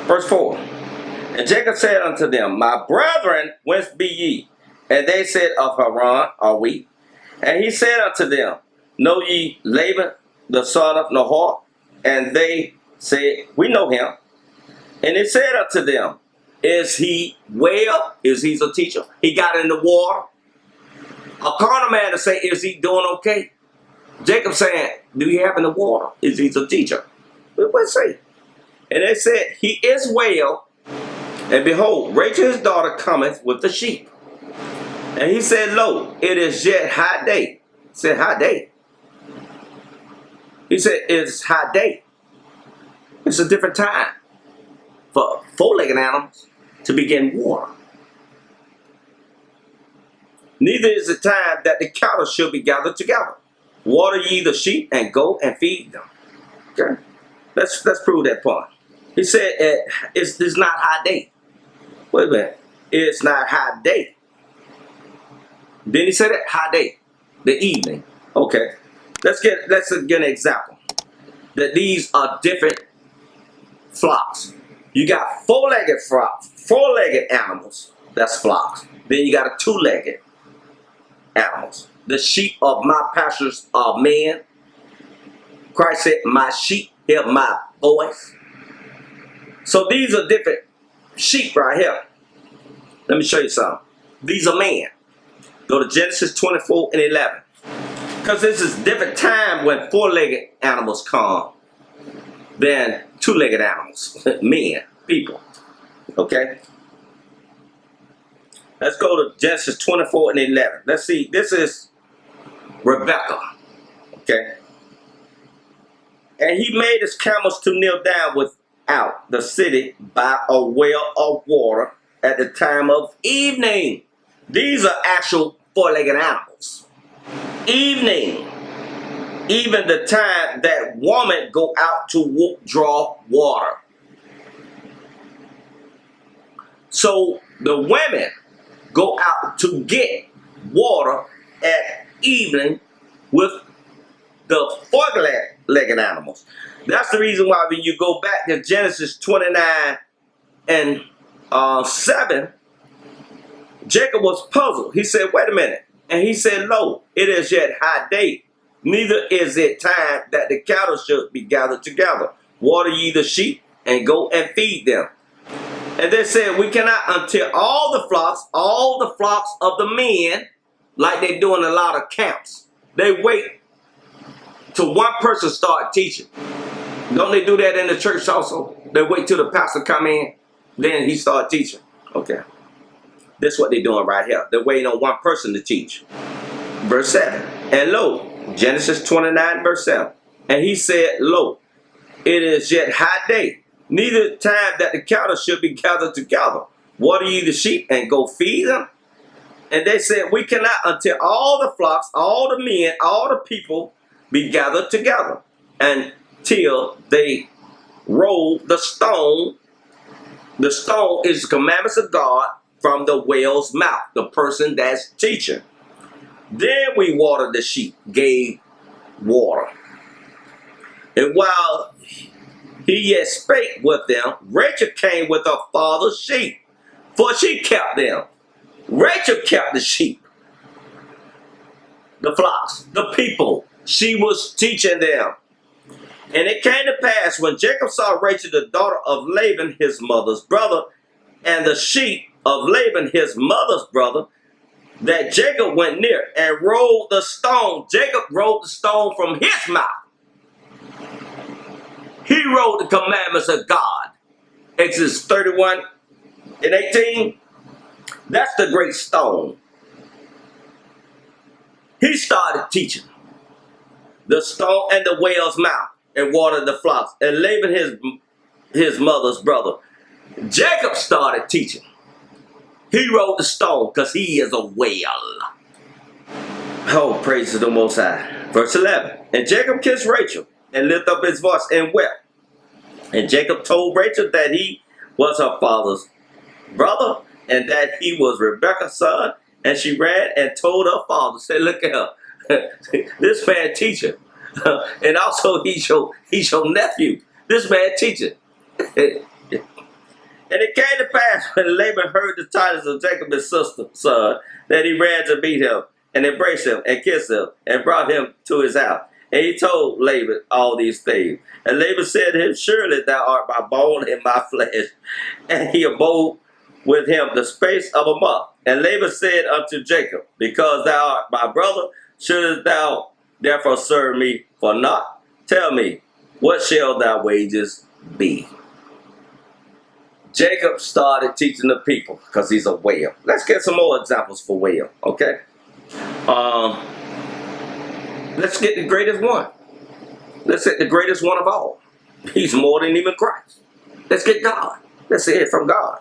Verse 4. And Jacob said unto them, My brethren, whence be ye? And they said, Of Haran are we. And he said unto them, Know ye Laban, the son of Nahor? And they said, We know him. And he said unto them, Is he well? Is he a teacher? He got in the war. A carnal man to say, Is he doing okay? Jacob saying, Do he have in the water? Is he a teacher? What say? And they said, He is well. And behold, Rachel his daughter cometh with the sheep. And he said, Lo, it is yet high day. He said, High day. He said, It's high day. It's a different time for four-legged animals to begin war. Neither is the time that the cattle shall be gathered together. Water ye the sheep and go and feed them. Okay, let's prove that point. He said it's not high day. Wait a minute, it's not high day. Then he said it high day, the evening. Okay, let's get an example. That these are different flocks. You got four-legged animals. That's flocks. Then you got a two-legged animals. The sheep of my pastures are men. Christ said, My sheep hear my voice. So these are different sheep right here. Let me show you something. These are men. Go to Genesis 24 and 11. Because this is different time when four-legged animals come than two-legged animals. Men, people. Okay? Let's go to Genesis 24 and 11. Let's see. This is Rebecca. Okay? And he made his camels to kneel down without the city by a well of water at the time of evening. These are actual four-legged animals. Evening. Even the time that woman go out to draw water. So the women go out to get water at evening with the four-legged animals. That's the reason why when you go back to Genesis 29 and 7, Jacob was puzzled. He said, Wait a minute. And he said, Lo, it is yet high day. Neither is it time that the cattle should be gathered together. Water ye the sheep and go and feed them. And they said, We cannot until all the flocks of the men, like they do in a lot of camps, they wait till one person start teaching. Don't they do that in the church also? They wait till the pastor come in, then he start teaching. Okay. That's what they're doing right here. They're waiting on one person to teach. Verse 7. And lo, Genesis 29 verse 7. And he said, Lo, it is yet high day. Neither time that the cattle should be gathered together. Water ye the sheep and go feed them. And they said, We cannot until all the flocks, all the men, all the people be gathered together. Until they roll the stone. The stone is the commandments of God from the whale's mouth. The person that's teaching. Then we watered the sheep, gave water. And while he yet spake with them, Rachel came with her father's sheep, for she kept them. Rachel kept the sheep, the flocks, the people. She was teaching them. And it came to pass when Jacob saw Rachel, the daughter of Laban, his mother's brother, and the sheep of Laban, his mother's brother, that Jacob went near and rolled the stone. Jacob rolled the stone from his mouth. He wrote the commandments of God. Exodus 31 and 18. That's the great stone. He started teaching. The stone and the whale's mouth and watered the flocks. And Laban, his mother's brother. Jacob started teaching. He wrote the stone because he is a whale. Oh, praise to the Most High. Verse 11. And Jacob kissed Rachel and lifted up his voice and wept. And Jacob told Rachel that he was her father's brother and that he was Rebekah's son. And she ran and told her father, said, Look at her. This man teaching. And also he's your nephew. This man teaching. And it came to pass when Laban heard the tidings of Jacob his sister, son, that he ran to meet him, and embraced him, and kissed him, and brought him to his house. And he told Laban all these things. And Laban said to him, surely thou art my bone and my flesh. And he abode with him the space of a month. And Laban said unto Jacob, because thou art my brother, shouldest thou therefore serve me for naught? Tell me, what shall thy wages be? Jacob started teaching the people because he's a whale. Let's get some more examples for whale, okay? Let's get the greatest one. Let's get the greatest one of all. He's more than even Christ. Let's get God. Let's hear it from God.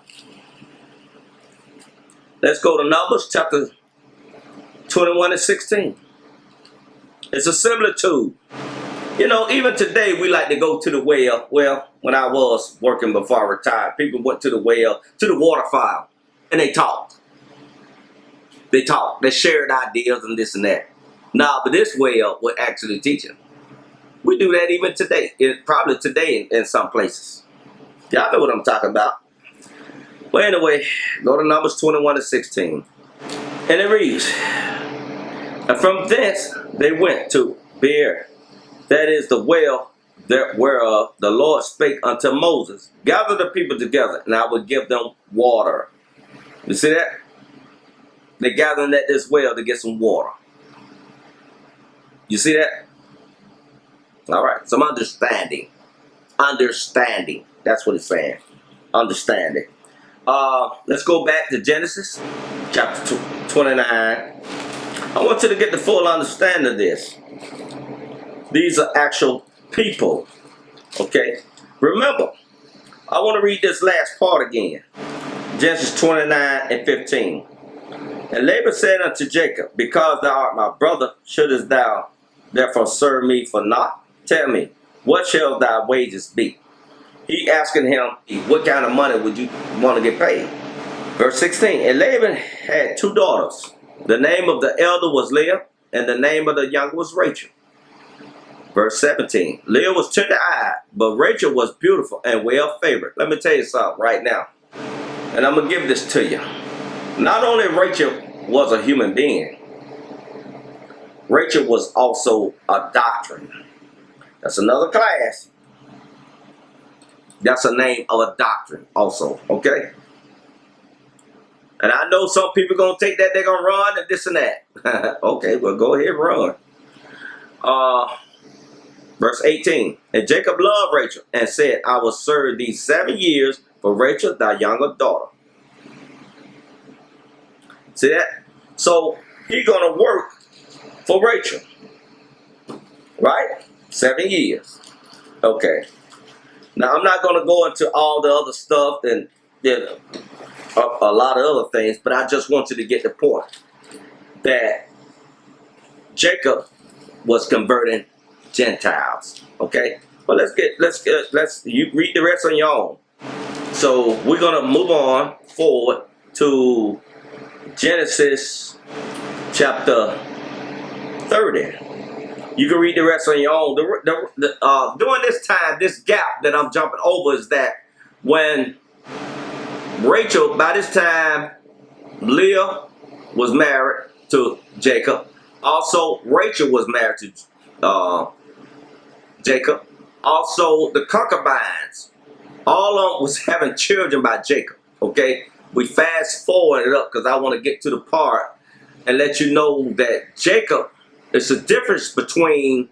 Let's go to Numbers chapter 21 and 16. It's a similitude. You know, even today we like to go to the well. Well, when I was working before I retired, people went to the well, to the waterfall, and they talked. They talked. They shared ideas and this and that. Nah, but this well was actually teaching. We do that even today. Probably today in some places. Y'all know what I'm talking about. Well, anyway, go to Numbers 21 and 16. And it reads, and from thence they went to Beer, that is the well whereof the Lord spake unto Moses, gather the people together, and I will give them water. You see that? They're gathering at this well to get some water. You see that? All right, some understanding. Understanding. That's what it's saying. Understanding. Let's go back to Genesis chapter 29. I want you to get the full understanding of this. These are actual people. Okay? Remember, I want to read this last part again. Genesis 29 and 15. And Laban said unto Jacob, because thou art my brother, shouldest thou therefore serve me for naught? Tell me, what shall thy wages be? He asking him, what kind of money would you want to get paid? Verse 16, and Laban had two daughters. The name of the elder was Leah, and the name of the younger was Rachel. Verse 17, Leah was tender-eyed, but Rachel was beautiful and well-favored. Let me tell you something right now, and I'm going to give this to you. Not only Rachel was a human being, Rachel was also a doctrine. That's another class. That's a name of a doctrine also, okay? And I know some people going to take that, they're going to run and this and that. Okay, well, go ahead and run. Verse 18, and Jacob loved Rachel and said, I will serve thee 7 years for Rachel, thy younger daughter. See that? So, he's going to work for Rachel. Right? 7 years. Okay. Now, I'm not going to go into all the other stuff and a lot of other things, but I just want you to get the point that Jacob was converting Gentiles. Okay? Well, you read the rest on your own. So, we're going to move on forward to Genesis chapter 30. You can read the rest on your own. During this time, this gap that I'm jumping over is that when Rachel, by this time, Leah was married to Jacob. Also, Rachel was married to Jacob. Also, the concubines, all of them was having children by Jacob. Okay? We fast forward it up because I want to get to the part and let you know that Jacob, it's a difference between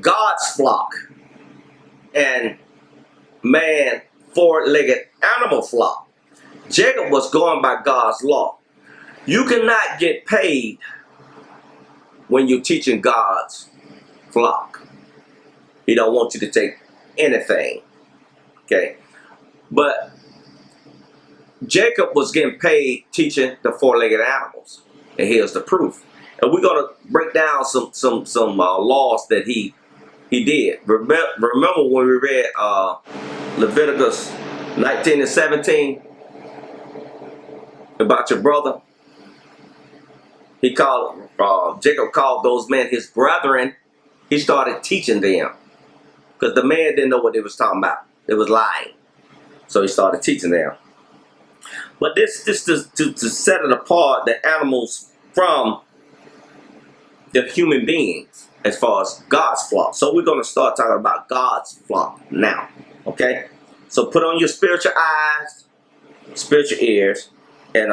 God's flock and man four-legged animal flock. Jacob was going by God's law. You cannot get paid when you're teaching God's flock. He don't want you to take anything. Okay? But Jacob was getting paid teaching the four-legged animals. And here's the proof. And we're going to break down some laws that he did. Remember when we read Leviticus 19 and 17 about your brother? He called, Jacob called those men his brethren. He started teaching them because the man didn't know what they was talking about. They was lying. So he started teaching them. But this to set it apart, the animals from the human beings as far as God's flock. So we're going to start talking about God's flock now. Okay? So put on your spiritual eyes, spiritual ears, and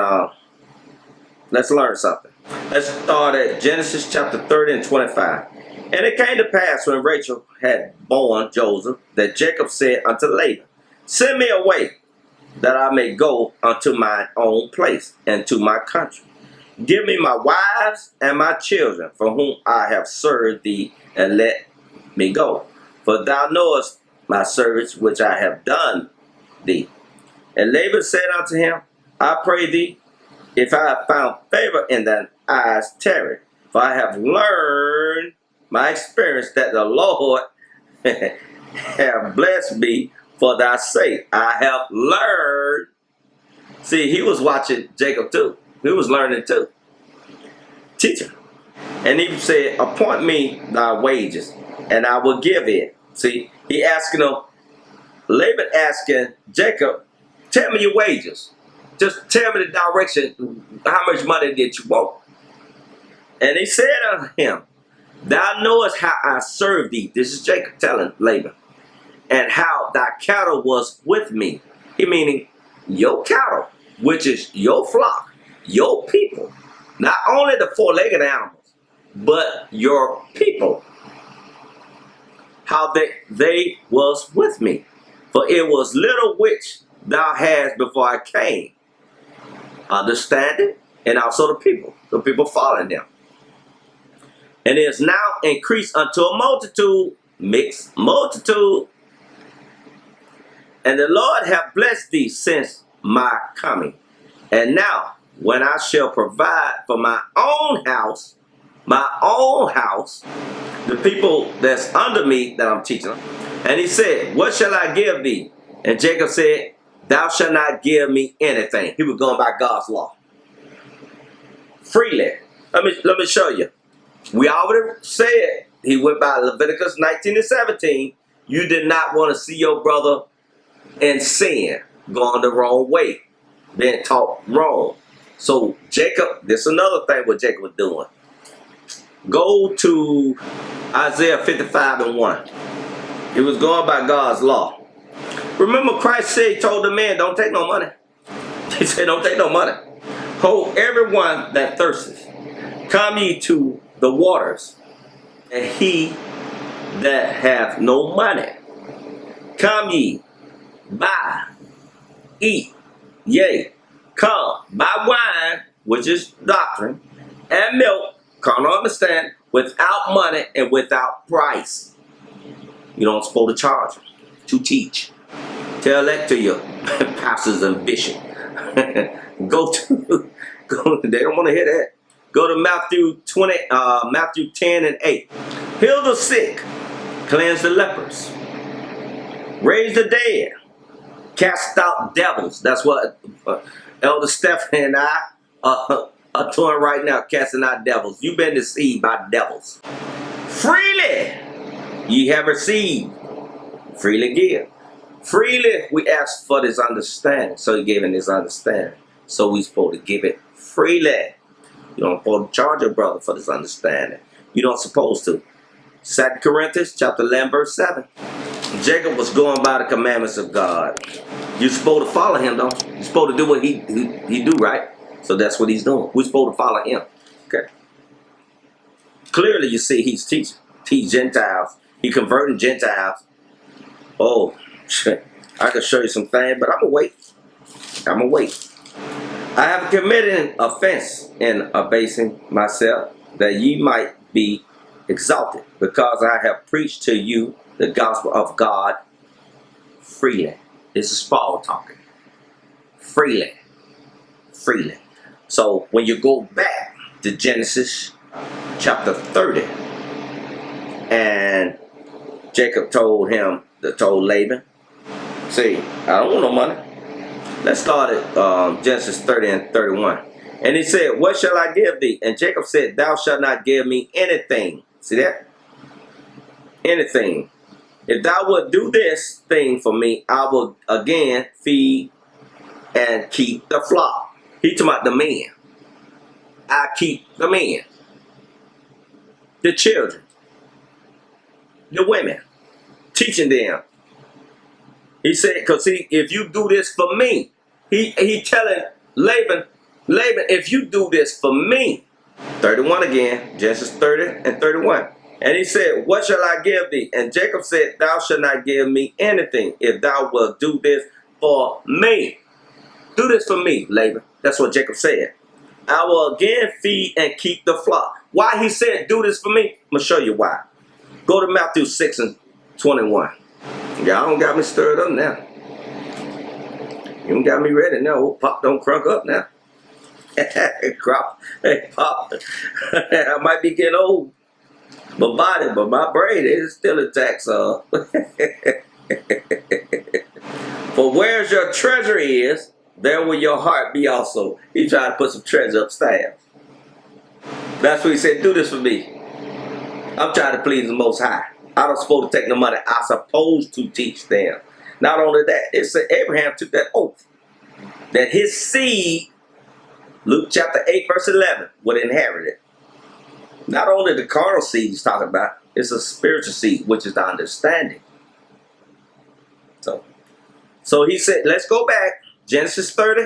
let's learn something. Let's start at Genesis chapter 30 and 25. And it came to pass when Rachel had born Joseph, that Jacob said unto Laban, send me away, that I may go unto mine own place and to my country. Give me my wives and my children, for whom I have served thee, and let me go. For thou knowest my service which I have done thee. And Laban said unto him, I pray thee, if I have found favor in thine eyes, tarry. For I have learned my experience that the Lord have blessed me for thy sake. I have learned. See, he was watching Jacob too. He was learning too. Teacher. And he said, appoint me thy wages, and I will give it. See, he asking him, Laban asking Jacob, tell me your wages. Just tell me the direction, how much money did you want? And he said unto him, thou knowest how I served thee. This is Jacob telling Laban. And how thy cattle was with me. He meaning your cattle, which is your flock, your people. Not only the four-legged animals, but your people. How they was with me. For it was little which thou hadst before I came. Understanding, and also the people following them. And it is now increased unto a multitude, mixed multitude. And the Lord hath blessed thee since my coming. And now, when I shall provide for my own house, the people that's under me that I'm teaching them. And he said, what shall I give thee? And Jacob said, thou shalt not give me anything. He was going by God's law. Freely. Let me show you. We already said, he went by Leviticus 19 and 17. You did not want to see your brother in sin, going the wrong way, being taught wrong. So Jacob, this is another thing what Jacob was doing. Go to Isaiah 55 and 1. He was going by God's law. Remember Christ said, he told the man, don't take no money. He said, don't take no money. Hold everyone that thirsteth. Come ye to the waters, and he that hath no money. Come ye, buy, eat, yea, come, buy wine, which is doctrine, and milk, carnal understand, without money and without price. You don't supposed to charge them to teach. Tell that to your pastors and bishops. They don't want to hear that. Go to Matthew 10 and 8. Heal the sick, cleanse the lepers, raise the dead, cast out devils. That's what Elder Stephanie and I are doing right now, casting out devils. You've been deceived by devils. Freely ye have received, freely give. Freely we ask for this understanding. So he gave him this understanding. So we supposed to give it freely. You don't supposed to charge your brother for this understanding. You don't supposed to. 2 Corinthians chapter 11 verse 7. Jacob was going by the commandments of God. You're supposed to follow him, don't you? You're supposed to do what he do, right? So that's what he's doing. We're supposed to follow him. Okay. Clearly you see he's teaching. Teach Gentiles. He converting Gentiles. Oh, shit. I can show you some things, but I'm going to wait. I'm going to wait. I have committed an offense in abasing myself, that ye might be exalted, because I have preached to you the gospel of God freely. This is Paul talking. Freely. Freely. So when you go back to Genesis chapter 30, and Jacob told Laban, see, I don't want no money. Let's start at Genesis 30 and 31. And he said, what shall I give thee? And Jacob said, thou shalt not give me anything. See that? Anything. If thou wilt do this thing for me, I will again feed and keep the flock. He talking about the men. I keep the men, the children, the women, teaching them. He said, because if you do this for me, he telling Laban, if you do this for me, 31 again, Genesis 30 and 31. And he said, what shall I give thee? And Jacob said, thou shalt not give me anything if thou wilt do this for me. Do this for me, Laban. That's what Jacob said. I will again feed and keep the flock. Why he said, do this for me? I'm going to show you why. Go to Matthew 6 and 21. Y'all don't got me stirred up now. You don't got me ready now. Oh, Pop don't crunk up now. Hey, Pop. I might be getting old. But my brain is still intact, so. For where's your treasure is, there will your heart be also. He tried to put some treasure upstairs. That's what he said, do this for me. I'm trying to please the Most High. I don't supposed to take no money. I'm supposed to teach them. Not only that, it said Abraham took that oath that his seed, Luke chapter 8, verse 11, would inherit it. Not only the carnal seed he's talking about, it's a spiritual seed, which is the understanding. So he said, let's go back. Genesis 30,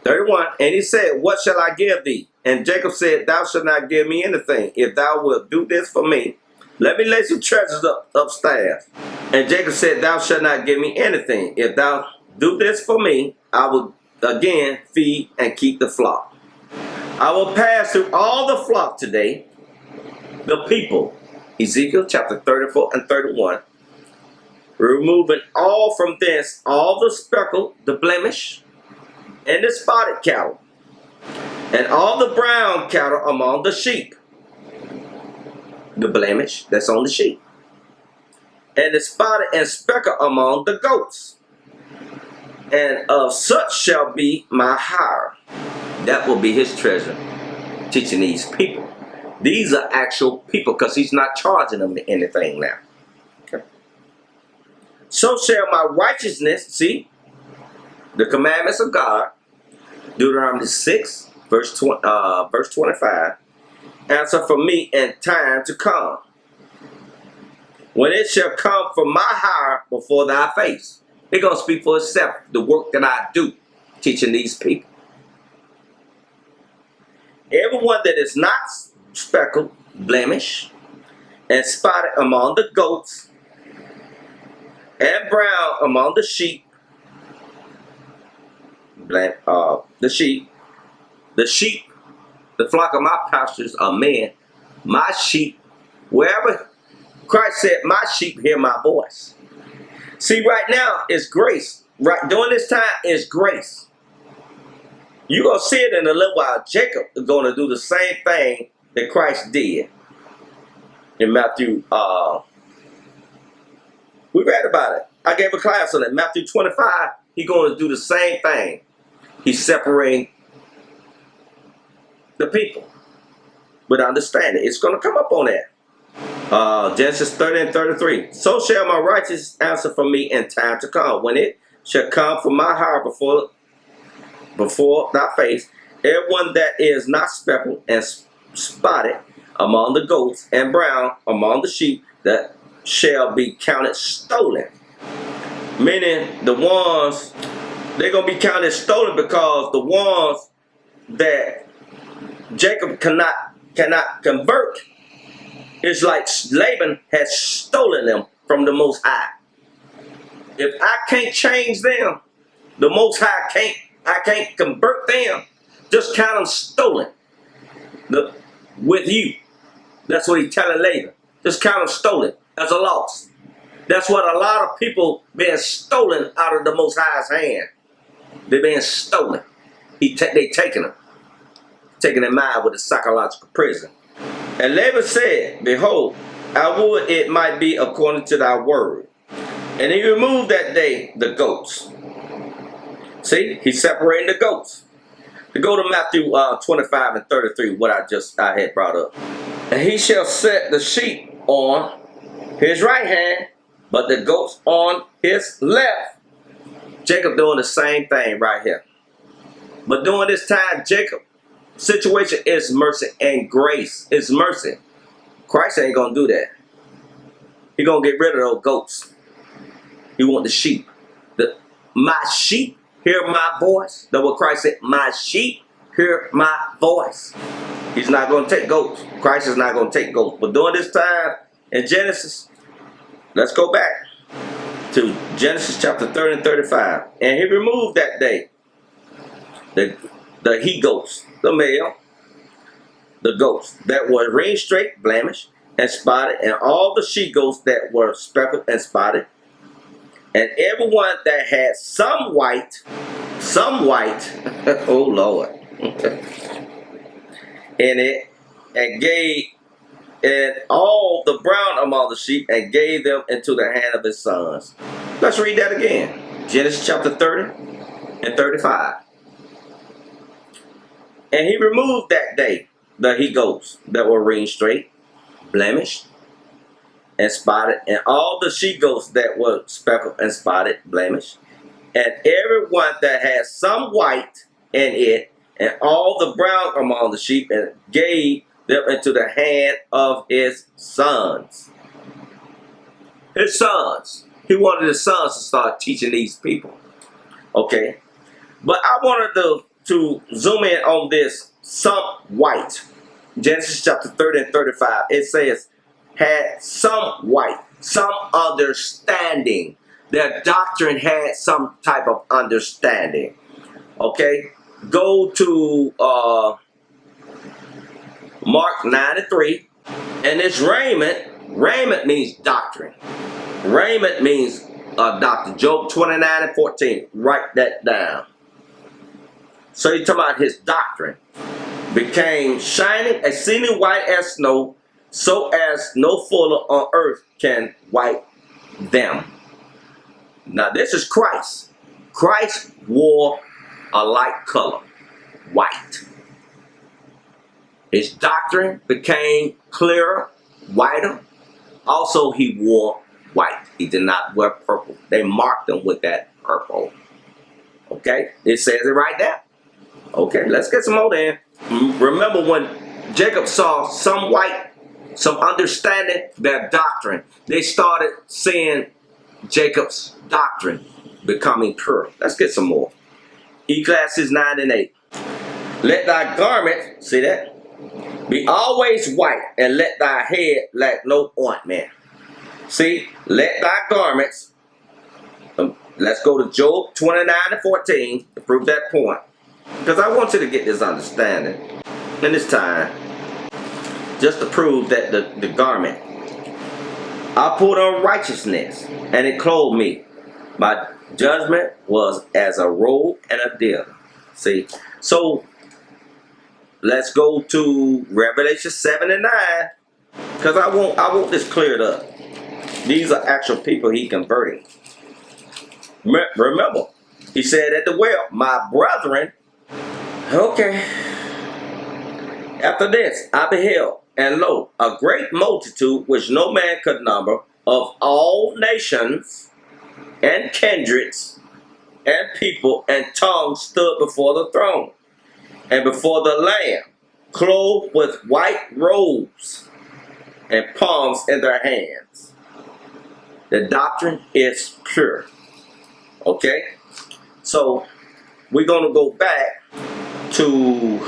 31. And he said, what shall I give thee? And Jacob said, thou shalt not give me anything. If thou wilt do this for me, let me lay some treasures upstairs. And Jacob said, thou shalt not give me anything. If thou do this for me, I will again feed and keep the flock. I will pass through all the flock today, the people. Ezekiel chapter 34 and 31. Removing all from thence, all the speckled, the blemish, and the spotted cattle, and all the brown cattle among the sheep. The blemish that's on the sheep. And the spotted and speckled among the goats. And of such shall be my hire. That will be his treasure. Teaching these people. These are actual people because he's not charging them anything now. Okay. So shall my righteousness, see, the commandments of God, Deuteronomy 6, verse 25, answer for me in time to come, when it shall come from my hire before thy face. It's going to speak for itself, the work that I do, teaching these people. Everyone that is not speckled, blemish, and spotted among the goats, and brown among the sheep, the flock of my pastures are men. My sheep, wherever Christ said, my sheep hear my voice. See, right now it's grace. Right during this time is grace. You're going to see it in a little while. Jacob is going to do the same thing that Christ did in Matthew. We read about it. I gave a class on it. Matthew 25, he's going to do the same thing. He's separating the people with understanding. It's going to come up on that. Genesis 30 and 33. So shall my righteous answer for me in time to come, when it shall come from my heart before thy face, everyone that is not speckled and spotted among the goats and brown among the sheep, that shall be counted stolen. Meaning the ones, they're going to be counted stolen because the ones that Jacob cannot convert, it's like Laban has stolen them from the Most High. If I can't change them, the Most High I can't convert them, just count them stolen with you. That's what he's telling Laban. Just count them stolen as a loss. That's what a lot of people being stolen out of the Most High's hand. They're being stolen. They taking them. Taking their mind with a psychological prison. And Laban said, behold, I would it might be according to thy word. And he removed that day the goats. See, he's separating the goats. To go to Matthew 25 and 33, what I had brought up. And he shall set the sheep on his right hand, but the goats on his left. Jacob doing the same thing right here. But during this time, Jacob's situation is mercy and grace. It's mercy. Christ ain't going to do that. He going to get rid of those goats. He want the sheep. My sheep hear my voice. That's what Christ said. My sheep hear my voice. He's not going to take goats. Christ is not going to take goats. But during this time in Genesis, let's go back to Genesis chapter 30 and 35. And he removed that day the he-goats, the male, the goats that were ring straight, blemished, and spotted, and all the she-goats that were speckled and spotted, and everyone that had some white, oh Lord, in it, and gave and all the brown among the sheep, and gave them into the hand of his sons. Let's read that again. Genesis chapter 30 and 35. And he removed that day the he-goats that were ring straight, blemished, and spotted, and all the she-goats that were speckled and spotted, blemished, and everyone that had some white in it, and all the brown among the sheep, and gave them into the hand of his sons. His sons. He wanted his sons to start teaching these people. Okay. But I wanted to zoom in on this some white. Genesis chapter 30 and 35. It says, had some white, some understanding. Their doctrine had some type of understanding. Okay. Go to Mark 9 and 3. And it's raiment. Raiment means doctrine. Raiment means doctrine. Job 29 and 14. Write that down. So he's talking about his doctrine. Became shining, exceeding white as snow, so as no fuller on earth can white them. Now this is Christ. Christ wore a light color, white. His doctrine became clearer, whiter. Also, he wore white. He did not wear purple. They marked him with that purple. Okay? It says it right there. Okay, let's get some more then. Remember when Jacob saw some white, some understanding their doctrine, they started seeing Jacob's doctrine becoming pure. Let's get some more. Ecclesiastes 9 and 8. Let thy garment, see that? Be always white, and let thy head lack no ointment. See, let thy garments, let's go to Job 29 and 14 to prove that point. Because I want you to get this understanding in this time, just to prove that the garment. I put on righteousness, and it clothed me. My judgment was as a robe and a diadem. See, so let's go to Revelation 7 and 9, because I want this cleared up. These are actual people he converting. Remember, he said at the well, my brethren. Okay. After this, I beheld, and lo, a great multitude which no man could number, of all nations and kindreds and people and tongues stood before the throne and before the Lamb, clothed with white robes and palms in their hands. The doctrine is pure. Okay? So, we're going to go back to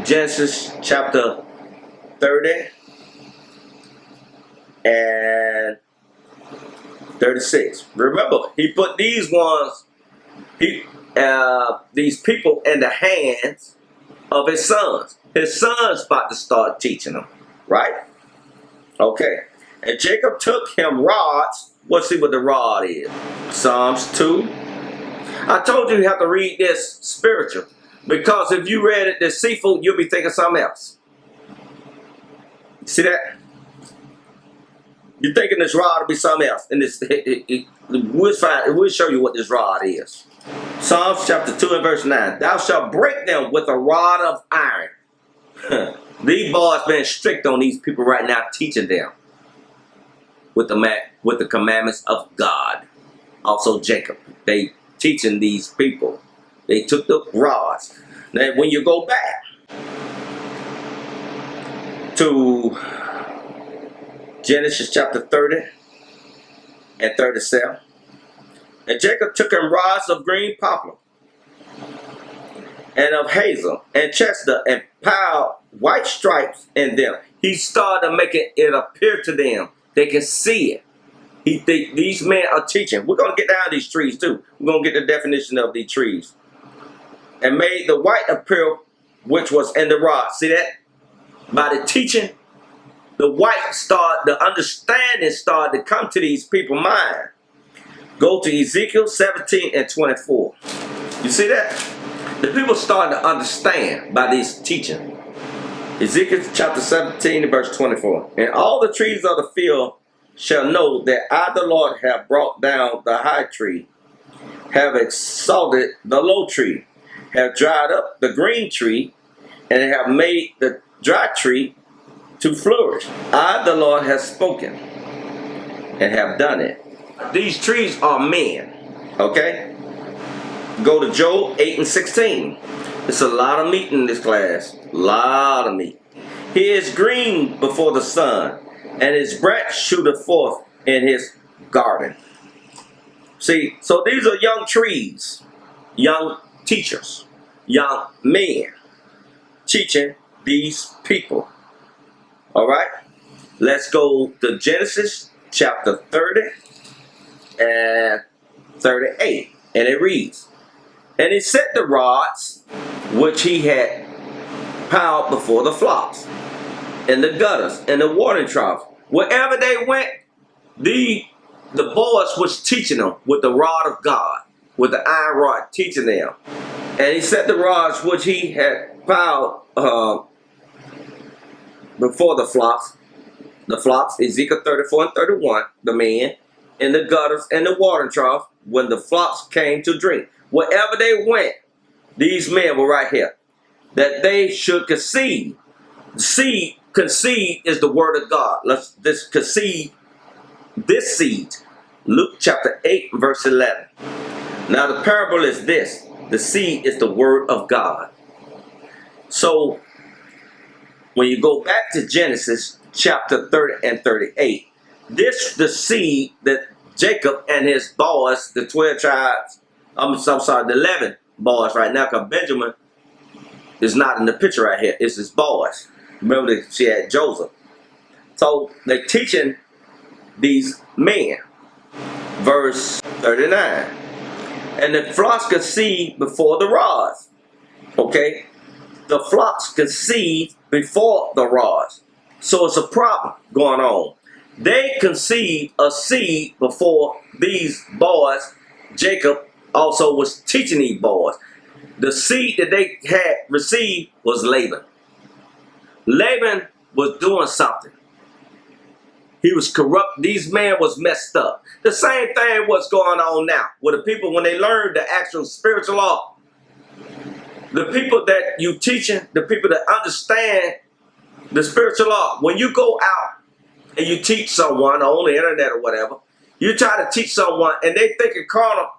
Genesis chapter 30 and 36. Remember, he put these ones, these people in the hands of his sons. His sons about to start teaching them, right? Okay. And Jacob took him rods. Let's see what the rod is. Psalms 2. I told you have to read this spiritual. Because if you read it deceitful, you'll be thinking something else. See that? You're thinking this rod will be something else. And we'll show you what this rod is. Psalms chapter 2 and verse 9. Thou shalt break them with a rod of iron. These boys been strict on these people right now, teaching them. with the commandments of God. Also Jacob, they teaching these people. They took the rods. Now when you go back to Genesis chapter 30 and 37, and Jacob took him rods of green poplar and of hazel and chestnut and piled white stripes in them. He started making it appear to them. They can see it. These men are teaching. We're going to get down these trees too. We're going to get the definition of these trees. And made the white appear which was in the rod. See that? By the teaching, the white the understanding started to come to these people's mind. Go to Ezekiel 17 and 24. You see that? The people started to understand by this teaching. Ezekiel chapter 17 and verse 24. And all the trees of the field shall know that I, the Lord, have brought down the high tree, have exalted the low tree, have dried up the green tree, and have made the dry tree to flourish. I, the Lord, have spoken and have done it. These trees are men. Okay? Go to Job 8 and 16. It's a lot of meat in this class. A lot of meat. He is green before the sun, and his branch shooteth forth in his garden. See, so these are young trees, young teachers, young men teaching these people. All right? Let's go to Genesis chapter 30 and 38. And it reads, and he set the rods which he had piled before the flocks, in the gutters, in the watering troughs. Wherever they went, the boys was teaching them with the rod of God, with the iron rod, teaching them. And he set the rods which he had piled before the flocks, Ezekiel 34 and 31, the men, in the gutters and the watering trough, when the flocks came to drink. Wherever they went, these men were right here, that they should conceive. Conceive is the word of God. Let's conceive this seed. Luke chapter 8 verse 11. Now the parable is this. The seed is the word of God. So when you go back to Genesis chapter 30 and 38, this the seed that Jacob and his boys, the 12 tribes, the 11 boys right now, because Benjamin is not in the picture right here. It's his boys. Remember that she had Joseph. So they're teaching these men. Verse 39. And the flocks conceived before the rods. Okay? The flocks conceived before the rods. So it's a problem going on. They conceived a seed before these boys. Jacob also was teaching these boys. The seed that they had received was Laban. Laban was doing something. He was corrupt. These men was messed up. The same thing was going on now with the people when they learned the actual spiritual law. The people that you teaching, the people that understand the spiritual law, when you go out and you teach someone on the internet or whatever, you try to teach someone and they thinking carnal,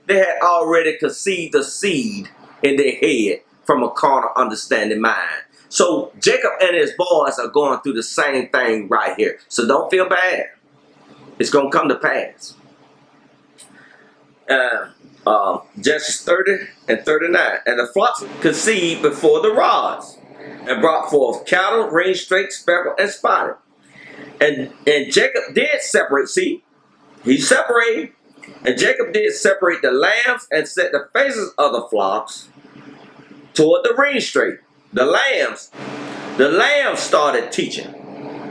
they had already conceived a seed in their head from a carnal understanding mind. So Jacob and his boys are going through the same thing right here. So don't feel bad. It's going to come to pass. Genesis 30 and 39. And the flocks conceived before the rods, and brought forth cattle, ring, straight, speckled, and spotted. And Jacob did separate. See, he separated. And Jacob did separate the lambs and set the faces of the flocks toward the ring straight. The lambs started teaching,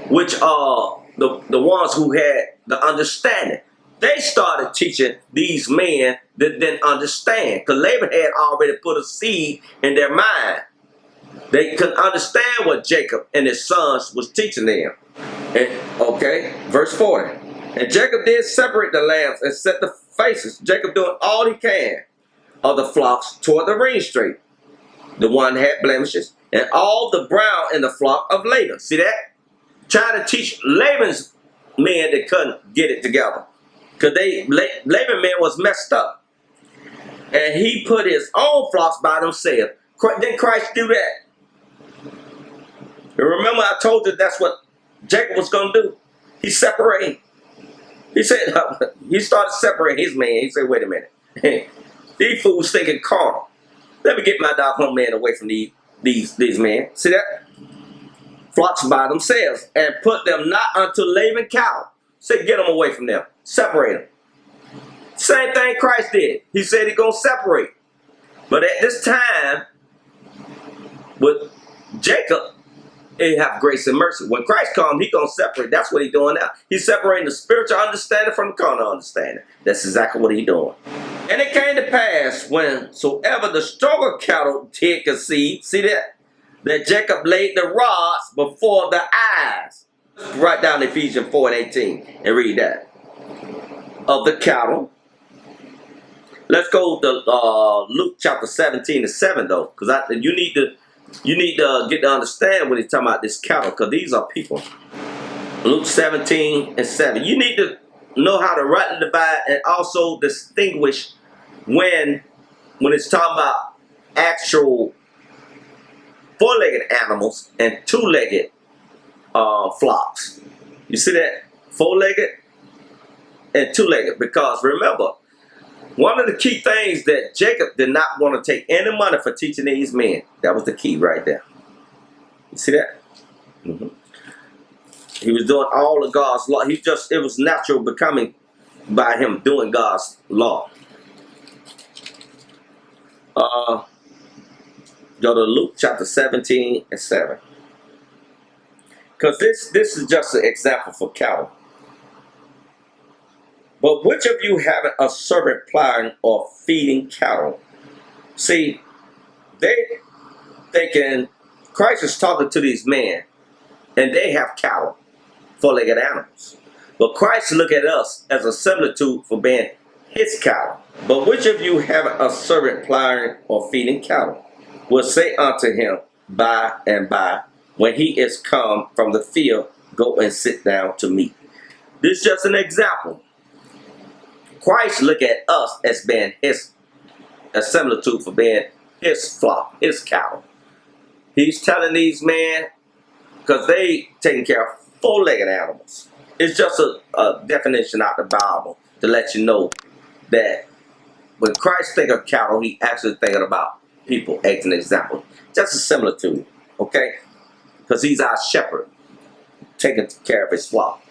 which are the ones who had the understanding. They started teaching these men that didn't understand, because Laban had already put a seed in their mind. They couldn't understand what Jacob and his sons was teaching them. And, okay, verse 40. And Jacob did separate the lambs and set the faces, Jacob doing all he can, of the flocks toward the ring straight. The one had blemishes, and all the brown in the flock of Laban. See that? Trying to teach Laban's men that couldn't get it together. Because Laban man was messed up. And he put his own flocks by themselves. Didn't Christ do that? And remember I told you that's what Jacob was going to do. He separated. He said, he started separating his man. He said, wait a minute. These fools thinking carnal. Let me get my doggone man away from these men. See that? Flocks by themselves and put them not unto Laban cow. Say, get them away from them. Separate them. Same thing Christ did. He said he's going to separate. But at this time, with Jacob, he have grace and mercy. When Christ comes, he's going to separate. That's what he's doing now. He's separating the spiritual understanding from the carnal understanding. That's exactly what he's doing. And it came to pass, whensoever the stronger cattle did conceive, see that? That Jacob laid the rods before the eyes. Write down Ephesians 4:18 and read that. Of the cattle. Let's go to Luke chapter 17:7 though, because you need to get to understand when he's talking about this cattle, because these are people. Luke 17:7. You need to know how to rightly divide and also distinguish when it's talking about actual four-legged animals and two-legged flocks. You see that? Four-legged and two-legged. Because remember, one of the key things that Jacob did not want to take any money for teaching these men. That was the key right there. You see that? Mm-hmm. He was doing all of God's law. It was natural becoming by him doing God's law. Go to Luke chapter 17:7. Because this is just an example for cattle. But which of you having a servant plowing or feeding cattle? See, they thinking Christ is talking to these men, and they have cattle, four-legged animals. But Christ look at us as a similitude for being his cattle. But which of you having a servant plowing or feeding cattle will say unto him by and by, when he is come from the field, go and sit down to meat. This is just an example. Christ look at us as being a similitude for being his flock, his cattle. He's telling these men, because they taking care of four-legged animals. It's just a definition out of the Bible to let you know that when Christ think of cattle, he actually thinking about people as an example. Just a similitude, okay? Because he's our shepherd, taking care of his flock.